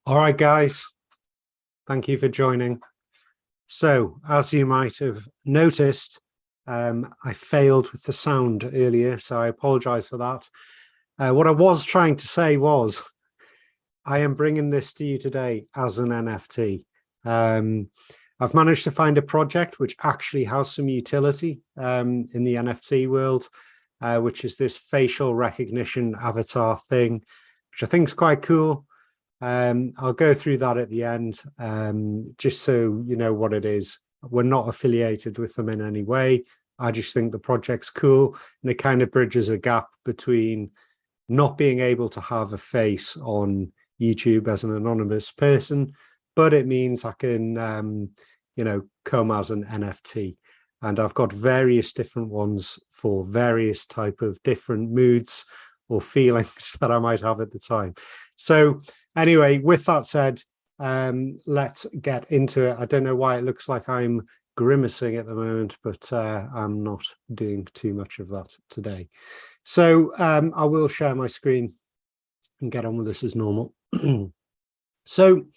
All right, guys, thank you for joining. So, as you might have noticed, I failed with the sound earlier, so I apologize for that. What I was trying to say was, I am bringing this to you today as an NFT. I've managed to find a project which actually has some utility in the NFT world, which is this facial recognition avatar thing, which I think is quite cool. I'll go through that at the end, just so you know what it is. We're not affiliated with them in any way. I just think the project's cool, and it kind of bridges a gap between not being able to have a face on YouTube as an anonymous person, but it means I can, come as an NFT. And I've got various different ones for various type of different moods or feelings that I might have at the time. So anyway, with that said, let's get into it. I don't know why it looks like I'm grimacing at the moment, but I'm not doing too much of that today. So I will share my screen and get on with this as normal. So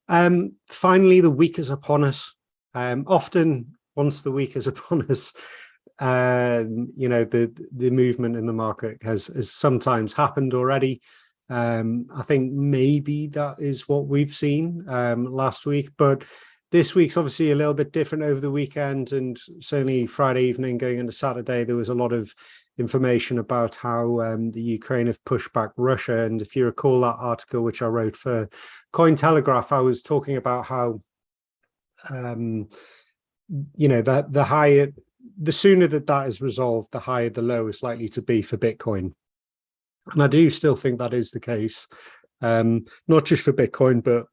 finally, the week is upon us. Often, once the week is upon us, the movement in the market has sometimes happened already. I think maybe that is what we've seen last week, but this week's obviously a little bit different over the weekend, and certainly Friday evening going into Saturday, there was a lot of information about how the Ukraine have pushed back Russia. And if you recall that article which I wrote for Cointelegraph, I was talking about how the sooner that is resolved, the higher the low is likely to be for Bitcoin. And I do still think that is the case, not just for Bitcoin, but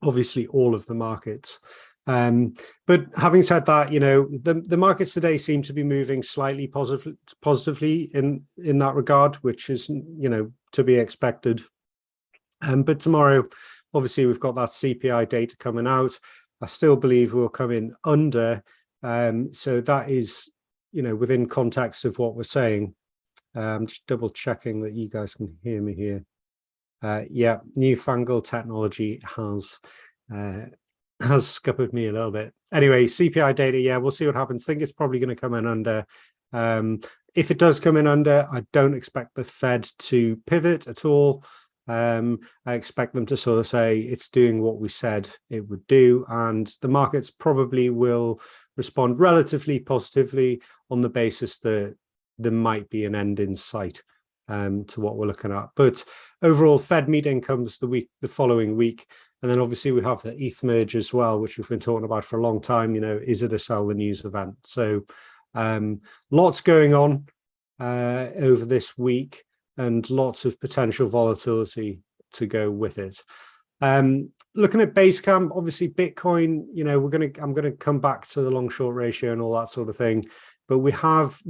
obviously all of the markets. But having said that, the markets today seem to be moving slightly positively in that regard, which is, to be expected. But tomorrow, obviously, we've got that CPI data coming out. I still believe we'll come in under. So that is, within context of what we're saying. I'm just double checking that you guys can hear me here. Yeah, newfangled technology has scuppered me a little bit. Anyway, CPI data, yeah, we'll see what happens. I think it's probably going to come in under. If it does come in under, I don't expect the Fed to pivot at all. I expect them to sort of say it's doing what we said it would do, and the markets probably will respond relatively positively on the basis that there might be an end in sight to what we're looking at. But overall, Fed meeting comes the following week, and then obviously we have the ETH merge as well, which we've been talking about for a long time. Is it a sell the news event? So lots going on over this week, and lots of potential volatility to go with it. Looking at Basecamp, obviously Bitcoin, I'm going to come back to the long short ratio and all that sort of thing, but we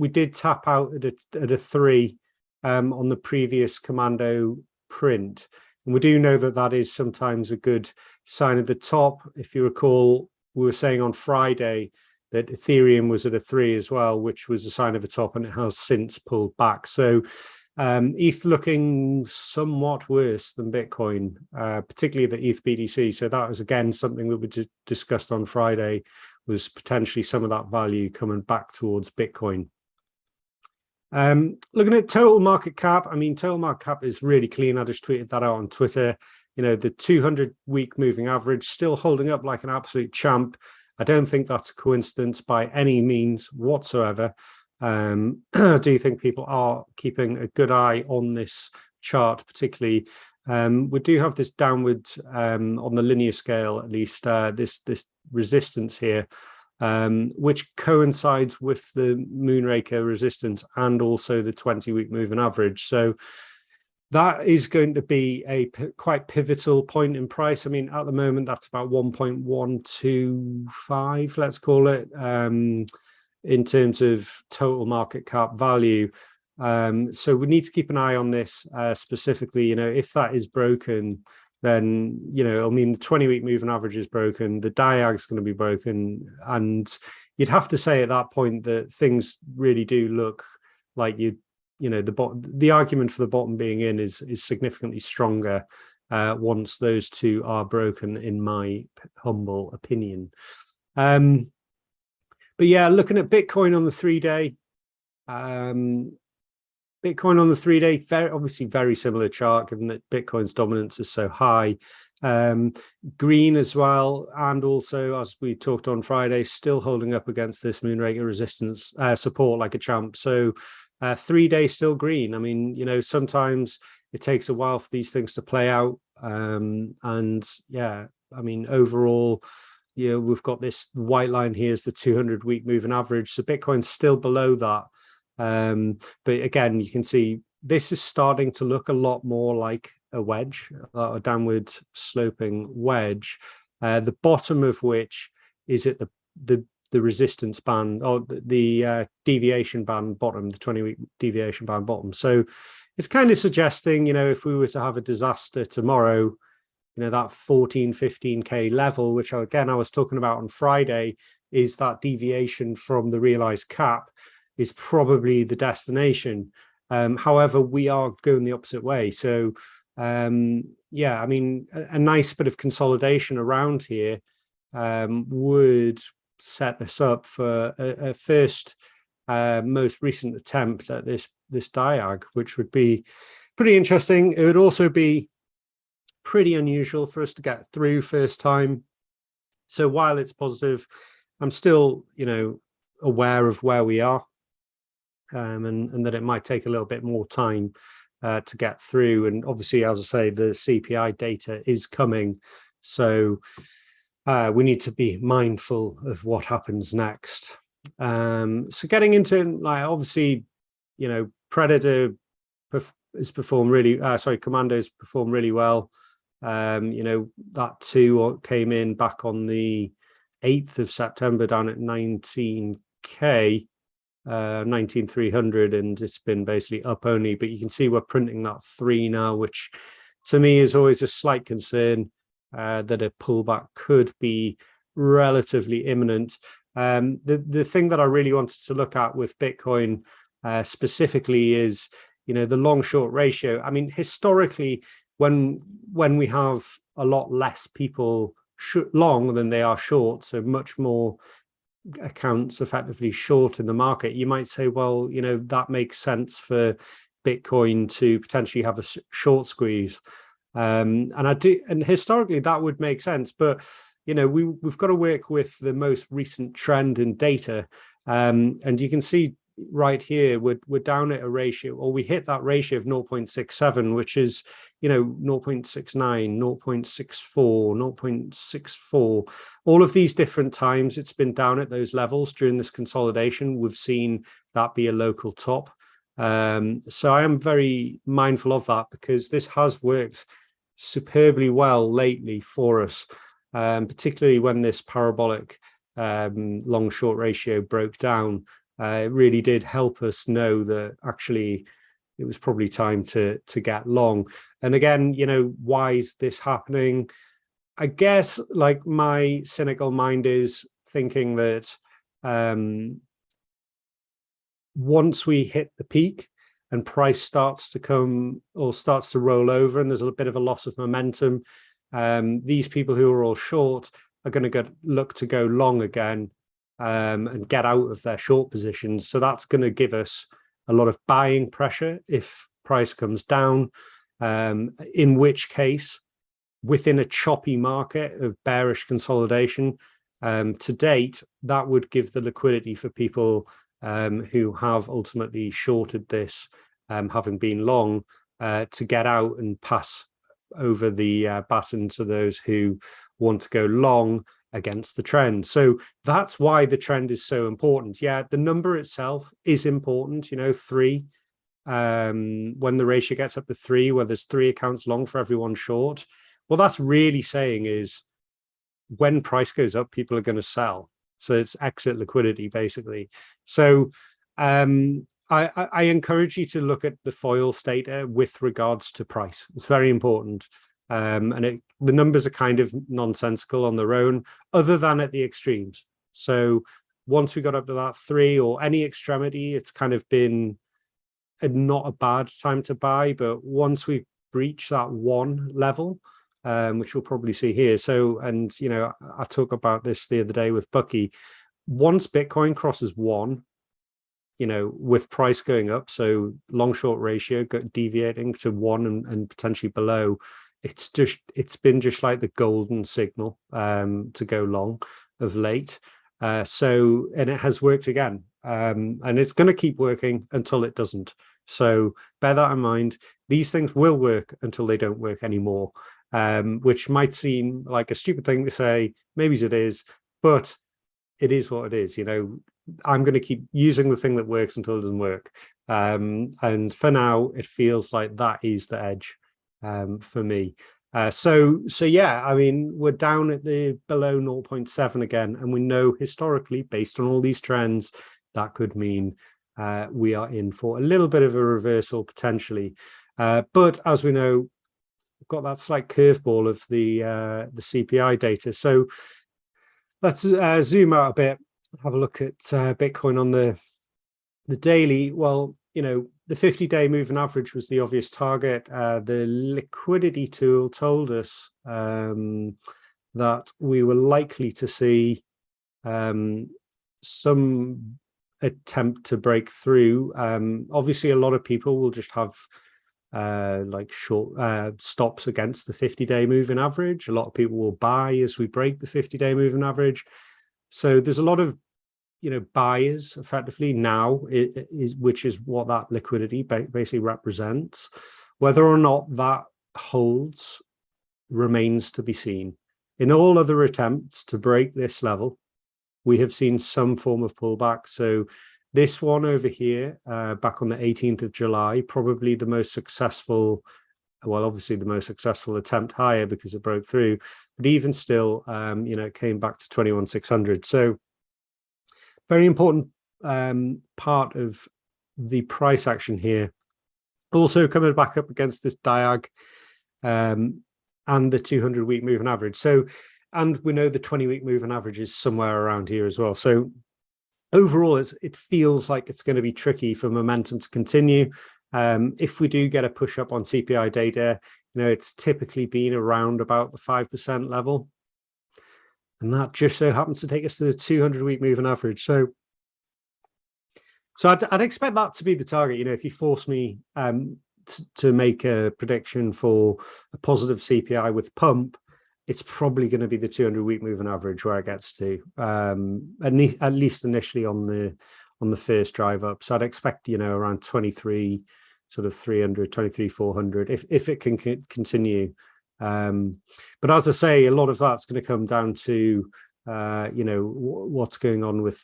did tap out at a 3 on the previous commando print, and we do know that is sometimes a good sign at the top. If you recall, we were saying on Friday that Ethereum was at a 3 as well, which was a sign of a top, and it has since pulled back. So ETH looking somewhat worse than Bitcoin, particularly the ETH BTC. So that was, again, something that we discussed on Friday, was potentially some of that value coming back towards Bitcoin. Looking at total market cap, total market cap is really clean. I just tweeted that out on Twitter. The 200-week moving average still holding up like an absolute champ. I don't think that's a coincidence by any means whatsoever. I do think people are keeping a good eye on this chart, particularly. We do have this downward on the linear scale, at least this resistance here, which coincides with the Moonraker resistance and also the 20-week moving average. So that is going to be a quite pivotal point in price. At the moment, that's about 1.125, let's call it, in terms of total market cap value. So we need to keep an eye on this specifically. If that is broken, then the 20-week moving average is broken, the diag is going to be broken, and you'd have to say at that point that things really do look like the argument for the bottom being in is significantly stronger once those two are broken, in my humble opinion. But yeah, looking at Bitcoin on the 3-day, Bitcoin on the 3-day, obviously very similar chart, given that Bitcoin's dominance is so high. Green as well, and also, as we talked on Friday, still holding up against this Moonraker resistance support like a champ. So 3-day still green. I mean, you know, sometimes it takes a while for these things to play out. And yeah, I mean, overall, you know, we've got this white line here is the 200-week moving average. So Bitcoin's still below that. But again, you can see this is starting to look a lot more like a wedge, a downward sloping wedge, the bottom of which is at the resistance band, or the deviation band bottom, the 20-week deviation band bottom. So it's kind of suggesting, you know, if we were to have a disaster tomorrow, you know, that 14, 15K level, which again, I was talking about on Friday, is that deviation from the realized cap, is probably the destination. However, we are going the opposite way. So yeah, I mean, a nice bit of consolidation around here would set us up for a first most recent attempt at this diag, which would be pretty interesting. It would also be pretty unusual for us to get through first time. So while it's positive, I'm still, you know, aware of where we are, and that it might take a little bit more time to get through. And obviously, as I say, the CPI data is coming, so we need to be mindful of what happens next. So getting into, like, obviously, you know, Predator has performed really, Commando's performed really well. You know, that too came in back on the 8th of September down at 19K, 19,300, and it's been basically up only. But you can see we're printing that 3 now, which to me is always a slight concern that a pullback could be relatively imminent. The thing that I really wanted to look at with Bitcoin specifically is, you know, the long short ratio. I mean, historically, when we have a lot less people long than they are short, so much more accounts effectively short in the market, you might say, well, you know, that makes sense for Bitcoin to potentially have a short squeeze. And I do, and historically that would make sense, but you know, we've got to work with the most recent trend in data, and you can see right here we're down at a ratio, or we hit that ratio of 0.67, which is, you know, 0.69, 0.64, 0.64. All of these different times it's been down at those levels during this consolidation. We've seen that be a local top. So I am very mindful of that, because this has worked superbly well lately for us, particularly when this parabolic long short ratio broke down. It really did help us know that actually it was probably time to get long. And again, you know, why is this happening? I guess, like, my cynical mind is thinking that once we hit the peak and price starts to come, or starts to roll over, and there's a bit of a loss of momentum, these people who are all short are going to look to go long again, and get out of their short positions. So that's going to give us a lot of buying pressure if price comes down, in which case, within a choppy market of bearish consolidation, to date, that would give the liquidity for people who have ultimately shorted this, having been long, to get out and pass over the baton to those who want to go long against the trend. So that's why the trend is so important. Yeah, the number itself is important, you know, 3. When the ratio gets up to 3, where there's 3 accounts long for everyone short, well, that's really saying is when price goes up, people are going to sell. So it's exit liquidity, basically. So I encourage you to look at the foils data with regards to price. It's very important. And the numbers are kind of nonsensical on their own, other than at the extremes. So once we got up to that 3 or any extremity, it's kind of been not a bad time to buy. But once we breach that 1 level, which we'll probably see here. So, and, you know, I talked about this the other day with Bucky. Once Bitcoin crosses 1, you know, with price going up, so long short ratio deviating to 1 and potentially below, it's been just like the golden signal to go long of late. So, and it has worked again, and it's going to keep working until it doesn't. So bear that in mind. These things will work until they don't work anymore, which might seem like a stupid thing to say. Maybe it is, but it is what it is. You know, I'm going to keep using the thing that works until it doesn't work. And for now, it feels like that is the edge for me. So yeah, I mean, we're down at the below 0.7 again, and we know historically, based on all these trends, that could mean we are in for a little bit of a reversal potentially. But as we know, we've got that slight curveball of the CPI data. So let's zoom out a bit, have a look at Bitcoin on the daily. Well, you know, the 50-day moving average was the obvious target. The liquidity tool told us that we were likely to see some attempt to break through. Obviously, a lot of people will just have like short stops against the 50-day moving average. A lot of people will buy as we break the 50-day moving average. So there's a lot of, you know, buyers effectively now, which is what that liquidity basically represents. Whether or not that holds remains to be seen. In all other attempts to break this level, we have seen some form of pullback. So this one over here, back on the 18th of July, probably the most successful, well, obviously the most successful attempt higher because it broke through, but even still, you know, it came back to 21,600. So very important part of the price action here. Also coming back up against this diag and the 200-week moving average. So, and we know the 20-week moving average is somewhere around here as well. So overall, it feels like it's going to be tricky for momentum to continue. If we do get a push up on CPI data, you know, it's typically been around about the 5% level. And that just so happens to take us to the 200-week moving average. So I'd expect that to be the target. You know, if you force me to make a prediction for a positive CPI with pump, it's probably going to be the 200-week moving average where it gets to, at least initially on the first drive up. So I'd expect, you know, around 23, sort of 300, 23, 400, if it can continue. But as I say, a lot of that's going to come down to, you know, what's going on with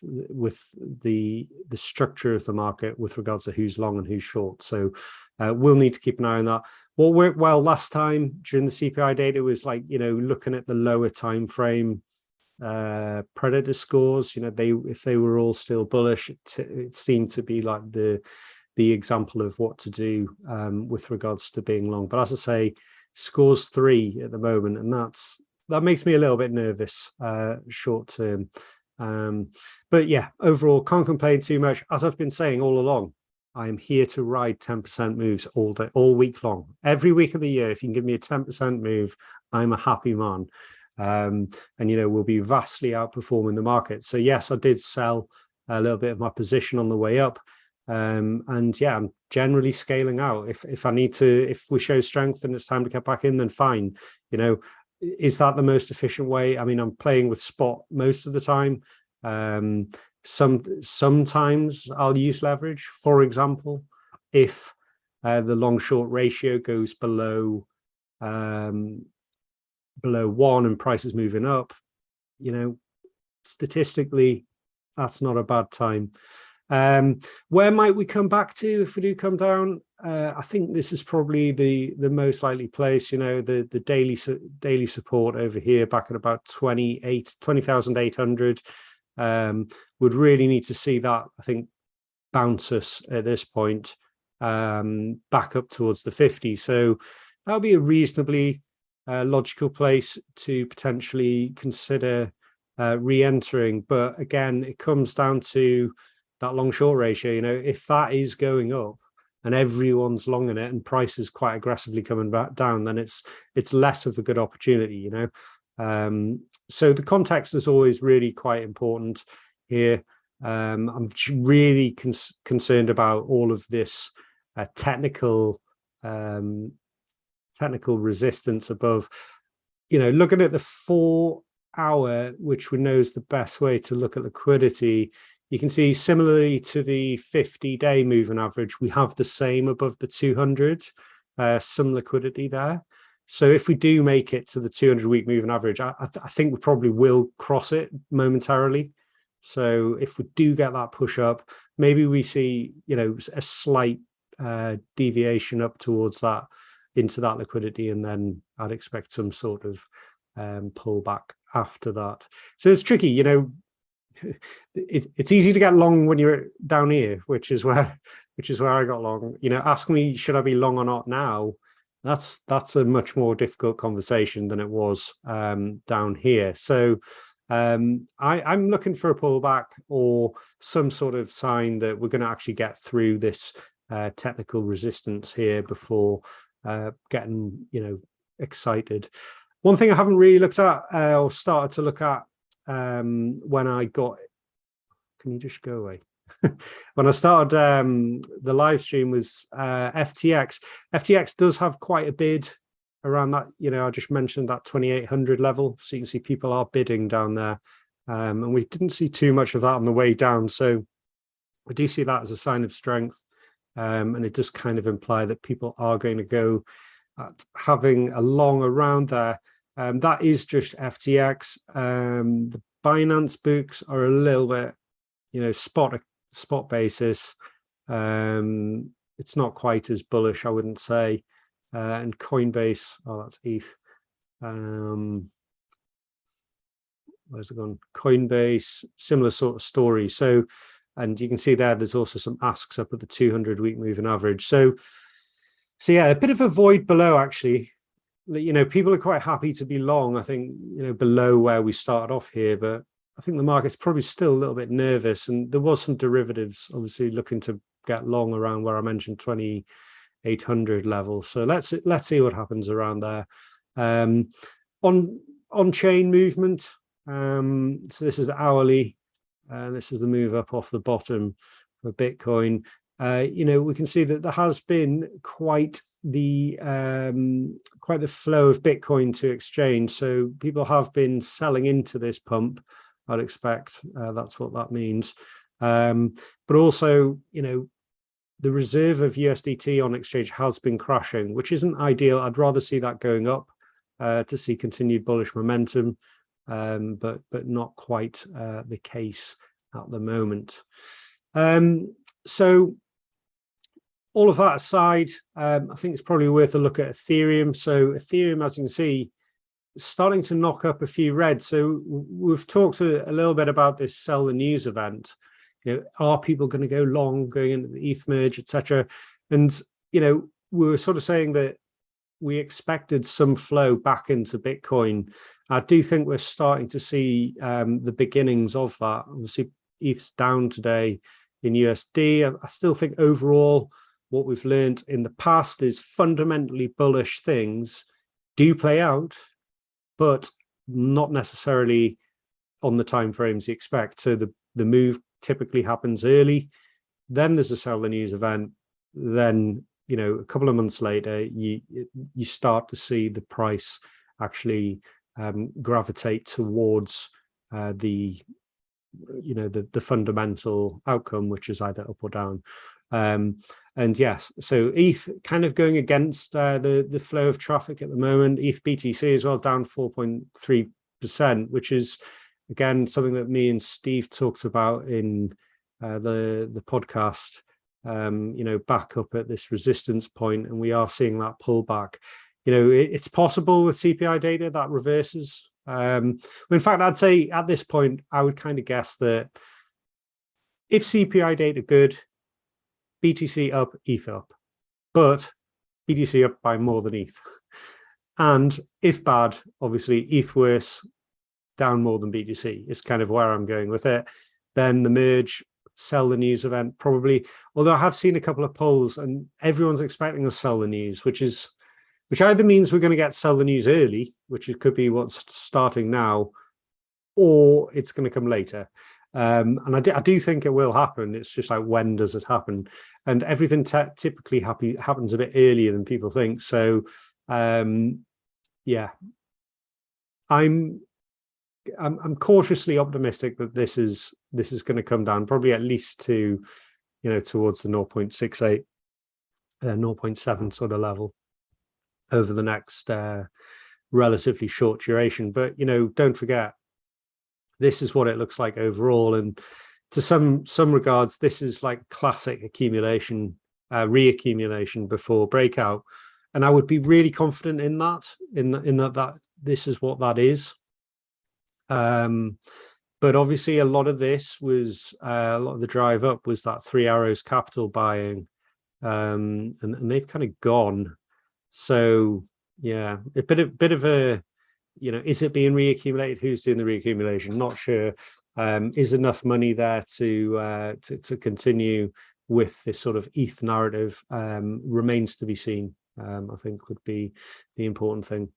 the structure of the market with regards to who's long and who's short. So we'll need to keep an eye on that. What worked well last time during the CPI data was, like, you know, looking at the lower time frame predator scores. You know, if they were all still bullish, it seemed to be like the example of what to do with regards to being long. But as I say, scores 3 at the moment, and that makes me a little bit nervous short term. But yeah, overall, can't complain too much. As I've been saying all along, I am here to ride 10% moves all day, all week long. Every week of the year, if you can give me a 10% move, I'm a happy man. And, you know, we'll be vastly outperforming the market. So yes, I did sell a little bit of my position on the way up. And yeah, I'm generally scaling out. If I need to, if we show strength and it's time to get back in, then fine. You know, is that the most efficient way? I mean, I'm playing with spot most of the time. Sometimes I'll use leverage. For example, if the long short ratio goes below 1 and price is moving up, you know, statistically, that's not a bad time. Where might we come back to if we do come down? I think this is probably the most likely place. You know, the daily support over here back at about 20,800 would really need to see that, I think, bounce us at this point back up towards the 50. So that would be a reasonably logical place to potentially consider re-entering. But again, it comes down to that long short ratio. You know, if that is going up, and everyone's long in it and prices quite aggressively coming back down, then it's less of a good opportunity, you know. So the context is always really quite important here. I'm really concerned about all of this technical resistance above, you know, looking at the 4 hour, which we know is the best way to look at liquidity. You can see, similarly to the 50-day moving average, we have the same above the 200, some liquidity there. So if we do make it to the 200-week moving average, I think we probably will cross it momentarily. So if we do get that push up, maybe we see, you know, a slight deviation up towards that, into that liquidity, and then I'd expect some sort of pullback after that. So it's tricky, you know. It's easy to get long when you're down here, which is where I got long. You know, ask me, should I be long or not now? That's a much more difficult conversation than it was down here. So I'm looking for a pullback or some sort of sign that we're going to actually get through this technical resistance here before getting, you know, excited. One thing I haven't really looked at or started to look at when I got, can you just go away? When I started the live stream was FTX. FTX does have quite a bid around that, you know, I just mentioned that 2,800 level. So you can see people are bidding down there. And we didn't see too much of that on the way down. So I do see that as a sign of strength. And it does kind of imply that people are going to go at having a long around there. That is just FTX. The Binance books are a little bit, you know, spot basis. It's not quite as bullish, I wouldn't say. And Coinbase, oh, that's ETH. Where's it gone? Coinbase, similar sort of story. So, and you can see there's also some asks up at the 200-week moving average. So yeah, a bit of a void below, actually. You know, people are quite happy to be long, I think, you know, below where we started off here, but I think the market's probably still a little bit nervous, and there was some derivatives obviously looking to get long around where I mentioned 2,800 level. So let's see what happens around there. On chain movement, so this is the hourly, this is the move up off the bottom for Bitcoin. You know, we can see that there has been quite the flow of Bitcoin to exchange. So people have been selling into this pump, I'd expect. That's what that means. But also, you know, the reserve of USDT on exchange has been crashing, which isn't ideal. I'd rather see that going up to see continued bullish momentum, but not quite the case at the moment. So all of that aside, I think it's probably worth a look at Ethereum. So Ethereum, as you can see, is starting to knock up a few reds. So we've talked a little bit about this sell the news event. You know, are people going to go long going into the ETH merge, etc.? And, you know, we were sort of saying that we expected some flow back into Bitcoin. I do think we're starting to see the beginnings of that. Obviously, ETH's down today in USD. I still think overall, what we've learned in the past is fundamentally bullish things do play out, but not necessarily on the time frames you expect. So the move typically happens early, then there's a sell the news event, then, you know, a couple of months later you start to see the price actually gravitate towards the fundamental outcome, which is either up or down. And yes, so ETH kind of going against the flow of traffic at the moment. ETH BTC as well, down 4.3%, which is, again, something that me and Steve talked about in the podcast, you know, back up at this resistance point, and we are seeing that pullback. You know, it's possible with CPI data that reverses. In fact, I'd say at this point, I would kind of guess that if CPI data good, BTC up, ETH up, but BTC up by more than ETH. And if bad, obviously ETH worse, down more than BTC is kind of where I'm going with it. Then the merge sell the news event probably, although I have seen a couple of polls and everyone's expecting us to sell the news, which either means we're going to get sell the news early, which it could be what's starting now, or it's going to come later. And I do think it will happen. It's just like, when does it happen? And everything typically happens a bit earlier than people think. So yeah, I'm cautiously optimistic that this is going to come down, probably at least to, towards the 0.68, 0.7 sort of level over the next relatively short duration. But don't forget, this is what it looks like overall, and to some regards, this is like classic accumulation, reaccumulation before breakout, and I would be really confident in that, that this is what that is. But obviously, a lot of this was a lot of the drive up was that Three Arrows Capital buying, and they've kind of gone. So yeah, a bit of a, is it being reaccumulated? Who's doing the reaccumulation? Not sure. Is enough money there to continue with this sort of ETH narrative? Remains to be seen. I think would be the important thing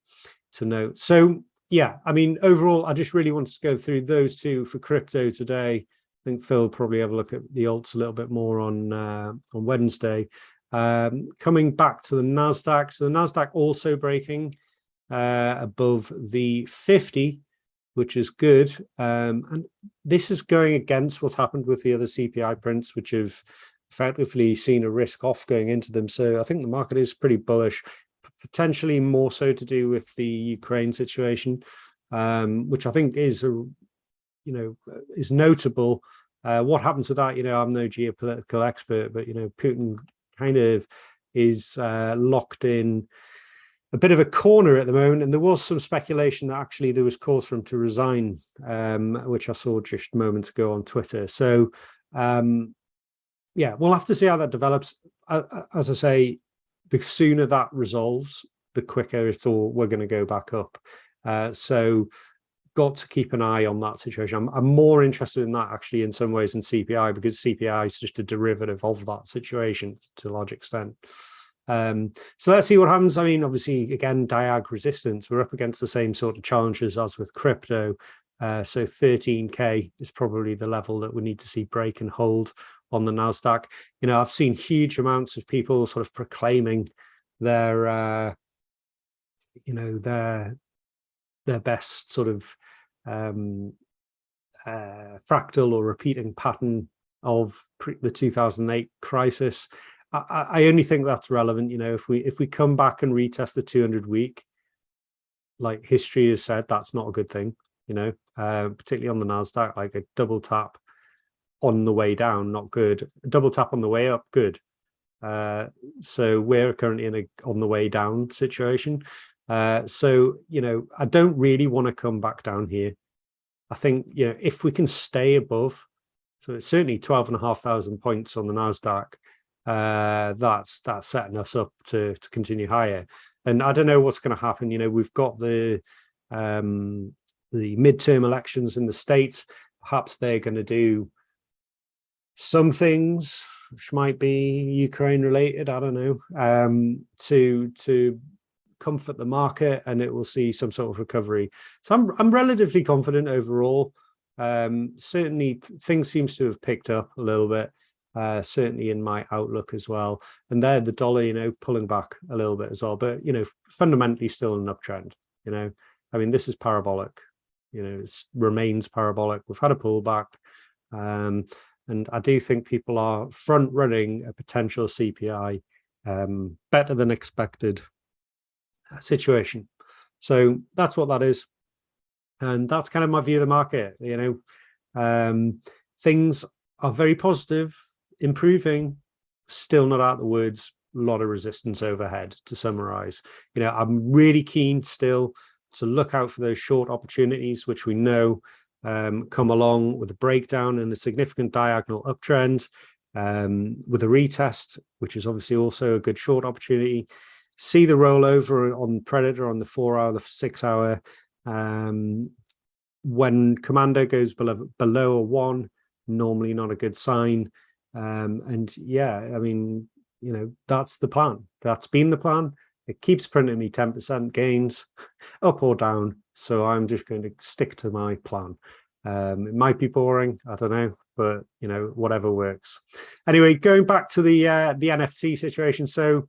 to note. So yeah, I mean, overall, I just really wanted to go through those two for crypto today. I think Phil will probably have a look at the alts a little bit more on Wednesday. Coming back to the Nasdaq, so the Nasdaq also breaking above the 50, which is good, and this is going against what happened with the other CPI prints, which have effectively seen a risk off going into them. So I think the market is pretty bullish, potentially more so to do with the Ukraine situation, which I think is is notable. What happens with that? I'm no geopolitical expert, but Putin kind of is locked in a bit of a corner at the moment, and there was some speculation that actually there was cause for him to resign, which I saw just moments ago on Twitter. So yeah, we'll have to see how that develops. As I say, the sooner that resolves, the quicker it's all we're going to go back up. So got to keep an eye on that situation. I'm more interested in that actually in some ways than CPI, because CPI is just a derivative of that situation to a large extent. So let's see what happens. I mean, obviously, again, diag resistance, we're up against the same sort of challenges as with crypto. So 13K is probably the level that we need to see break and hold on the Nasdaq. I've seen huge amounts of people sort of proclaiming their their best sort of fractal or repeating pattern of the 2008 crisis. I only think that's relevant. If we come back and retest the 200 week, like history has said, that's not a good thing. Particularly on the Nasdaq, like a double tap on the way down, not good. A double tap on the way up, good. So we're currently in a on the way down situation. So I don't really want to come back down here. I think if we can stay above, so it's certainly 12,500 points on the Nasdaq. That's setting us up to continue higher. And I don't know what's going to happen. We've got the midterm elections in the States. Perhaps they're going to do some things which might be Ukraine related, I don't know, to comfort the market, and it will see some sort of recovery. So I'm relatively confident overall. Certainly things seems to have picked up a little bit, certainly in my outlook as well. And there the dollar, pulling back a little bit as well, but fundamentally still an uptrend. I mean, this is parabolic. It remains parabolic. We've had a pullback. And I do think people are front running a potential CPI better than expected situation. So that's what that is. And that's kind of my view of the market. Things are very positive, improving, still not out of the woods, a lot of resistance overhead, to summarize. I'm really keen still to look out for those short opportunities, which we know come along with a breakdown and a significant diagonal uptrend, with a retest, which is obviously also a good short opportunity. See the rollover on Predator on the 4 hour, the 6 hour. When Commando goes below a 1, normally not a good sign. And yeah, I mean, you know, that's the plan. That's been the plan. It keeps printing me 10% gains up or down. So I'm just going to stick to my plan. It might be boring, I don't know, but you know, whatever works. Anyway, going back to the NFT situation. So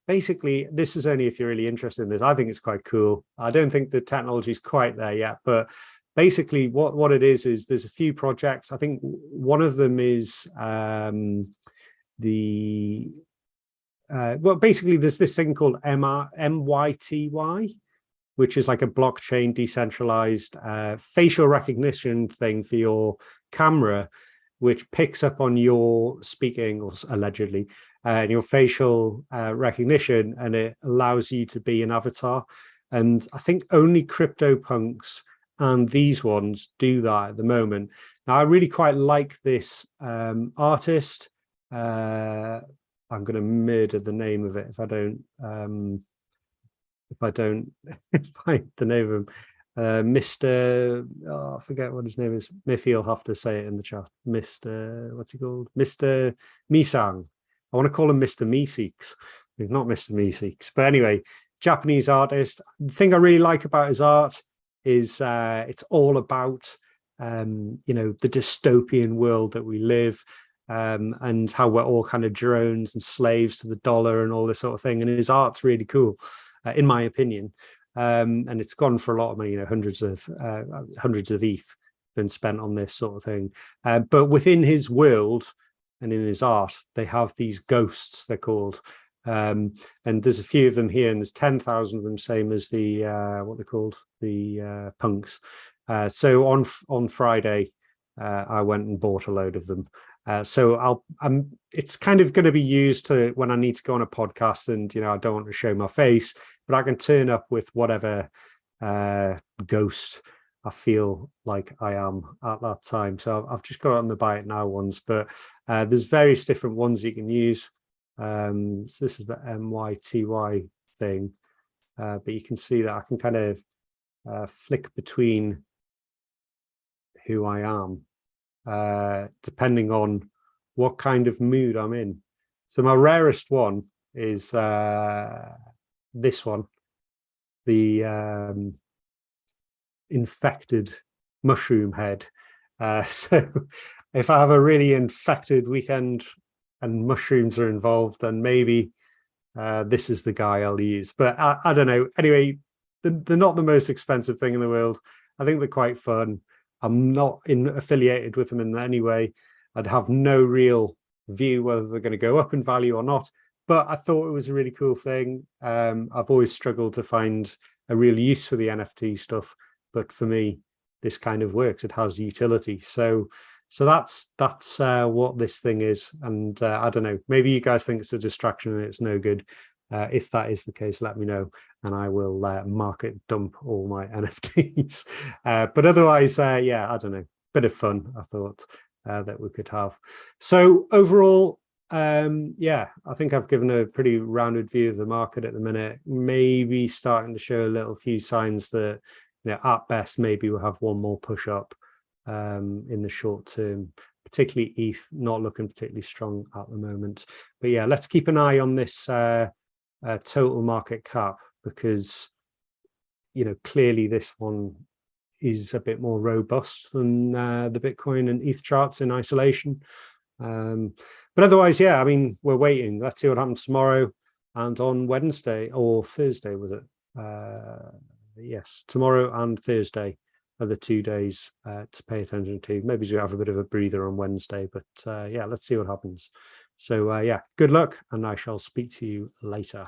basically, this is only if you're really interested in this. I think it's quite cool. I don't think the technology is quite there yet, but basically what it is there's a few projects. I think one of them is well, basically there's this thing called MYTY, which is like a blockchain decentralized facial recognition thing for your camera, which picks up on your speaking, or allegedly, your facial recognition, and it allows you to be an avatar. And I think only CryptoPunks and these ones do that at the moment. Now, I really quite like this artist. I'm going to murder the name of it if I don't find the name of him. Mr. Oh, I forget what his name is. Miffy will have to say it in the chat. Mr. What's he called? Mr. Misang. I want to call him Mr. Meeseeks. He's not Mr. Meeseeks. But anyway, Japanese artist. The thing I really like about his art is it's all about you know, the dystopian world that we live, and how we're all kind of drones and slaves to the dollar and all this sort of thing. And his art's really cool, in my opinion. And it's gone for a lot of money, you know, hundreds of ETH been spent on this sort of thing. But within his world and in his art, they have these ghosts, they're called. And there's a few of them here, and there's 10,000 of them, same as the what they're called, the punks. So on Friday, I went and bought a load of them. So it's kind of going to be used to when I need to go on a podcast, and you know, I don't want to show my face, but I can turn up with whatever ghost I feel like I am at that time. So I've just got on the buy it now ones, but there's various different ones you can use. So this is the MYTY thing, but you can see that I can kind of flick between who I am, depending on what kind of mood I'm in. So my rarest one is this one, the infected mushroom head. So if I have a really infected weekend and mushrooms are involved, then maybe this is the guy I'll use. But I don't know. Anyway, they're not the most expensive thing in the world. I think they're quite fun. I'm not affiliated with them in any way. I'd have no real view whether they're going to go up in value or not. But I thought it was a really cool thing. I've always struggled to find a real use for the NFT stuff, but for me, this kind of works. It has utility. So that's what this thing is. And I don't know, maybe you guys think it's a distraction and it's no good. If that is the case, let me know, and I will market dump all my NFTs. But otherwise, yeah, I don't know, bit of fun, I thought, that we could have. So overall, yeah, I think I've given a pretty rounded view of the market at the minute, maybe starting to show a little few signs that, you know, at best, maybe we'll have one more push up in the short term, particularly ETH not looking particularly strong at the moment. But yeah, let's keep an eye on this total market cap, because, you know, clearly this one is a bit more robust than the Bitcoin and ETH charts in isolation. But otherwise, yeah, I mean, we're waiting. Let's see what happens tomorrow and on Wednesday or Thursday, was it? Yes, tomorrow and Thursday are the 2 days to pay attention to. Maybe we'll have a bit of a breather on Wednesday, but yeah, let's see what happens. So yeah, good luck, and I shall speak to you later.